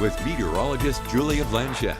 with meteorologist Julia Blanchett.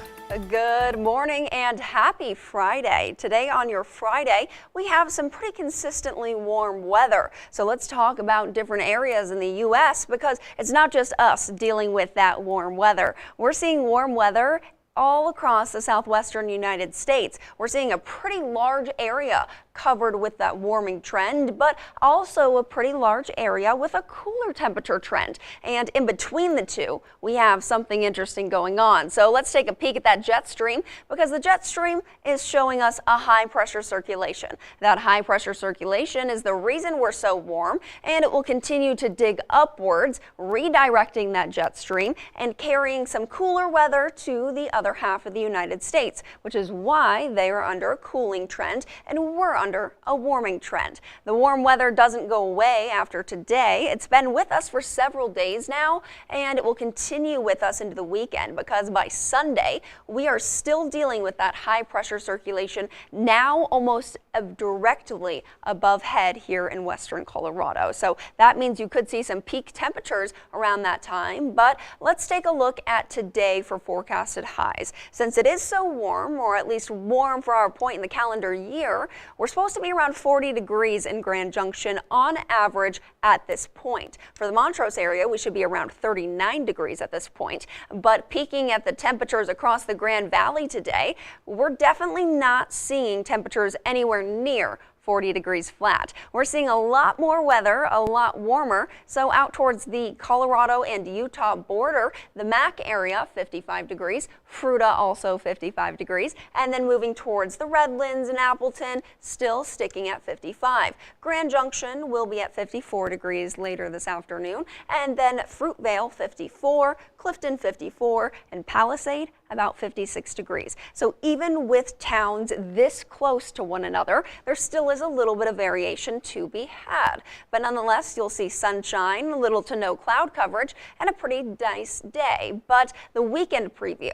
Good morning and happy Friday. Today on your Friday, we have some pretty consistently warm weather. So let's talk about different areas in the U.S. because it's not just us dealing with that warm weather. We're seeing warm weather all across the southwestern United States. We're seeing a pretty large area covered with that warming trend, but also a pretty large area with a cooler temperature trend. And in between the two, we have something interesting going on. So let's take a peek at that jet stream because the jet stream is showing us a high pressure circulation. That high pressure circulation is the reason we're so warm, and it will continue to dig upwards, redirecting that jet stream and carrying some cooler weather to the other half of the United States, which is why they are under a cooling trend and we're under a warming trend. The warm weather doesn't go away after today. It's been with us for several days now, and it will continue with us into the weekend because by Sunday, we are still dealing with that high pressure circulation now almost directly above head here in western Colorado. So that means you could see some peak temperatures around that time, but let's take a look at today for forecasted highs. Since it is so warm, or at least warm for our point in the calendar year, we're supposed to be around 40 degrees in Grand Junction on average at this point. For the Montrose area, we should be around 39 degrees at this point, but peaking at the temperatures across the Grand Valley today, we're definitely not seeing temperatures anywhere near 40 degrees flat. We're seeing a lot more weather, a lot warmer. So out towards the Colorado and Utah border, the Mac area, 55 degrees, Fruita also 55 degrees, and then moving towards the Redlands and Appleton, still sticking at 55. Grand Junction will be at 54 degrees later this afternoon, and then Fruitvale 54, Clifton 54, and Palisade about 56 degrees. So even with towns this close to one another, there still is a little bit of variation to be had. But nonetheless, you'll see sunshine, little to no cloud coverage, and a pretty nice day. But the weekend preview,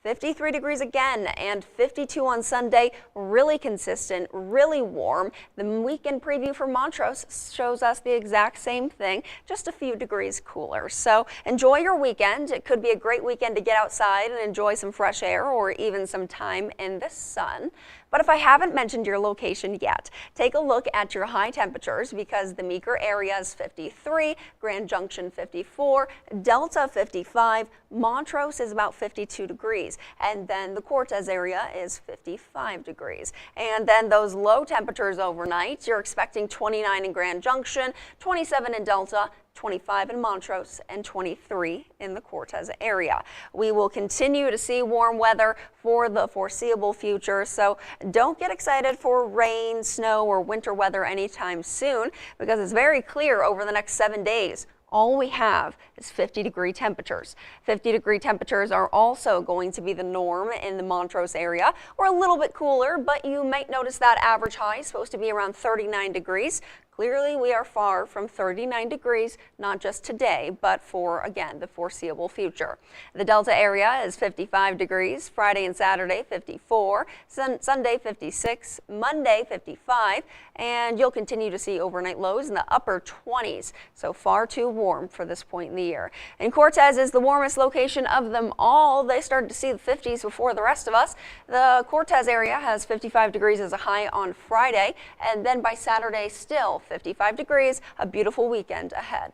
53 degrees again and 52 on Sunday, really consistent, really warm. The weekend preview for Montrose shows us the exact same thing, just a few degrees cooler. So enjoy your weekend. It could be a great weekend to get outside and enjoy some fresh air or even some time in the sun. But if I haven't mentioned your location yet, take a look at your high temperatures because the Meeker area is 53, Grand Junction 54, Delta 55, Montrose is about 52 degrees, and then the Cortez area is 55 degrees. And then those low temperatures overnight, you're expecting 29 in Grand Junction, 27 in Delta, 25 in Montrose, and 23 in the Cortez area. We will continue to see warm weather for the foreseeable future, so don't get excited for rain, snow, or winter weather anytime soon because it's very clear over the next 7 days. All we have is 50-degree temperatures. 50-degree temperatures are also going to be the norm in the Montrose area, or a little bit cooler, but you might notice that average high is supposed to be around 39 degrees. Clearly, we are far from 39 degrees, not just today, but for, again, the foreseeable future. The Delta area is 55 degrees, Friday and Saturday 54, Sunday 56, Monday 55, and you'll continue to see overnight lows in the upper 20s, so far too warm for this point in the year. And Cortez is the warmest location of them all. They started to see the 50s before the rest of us. The Cortez area has 55 degrees as a high on Friday, and then by Saturday still 55 degrees, a beautiful weekend ahead.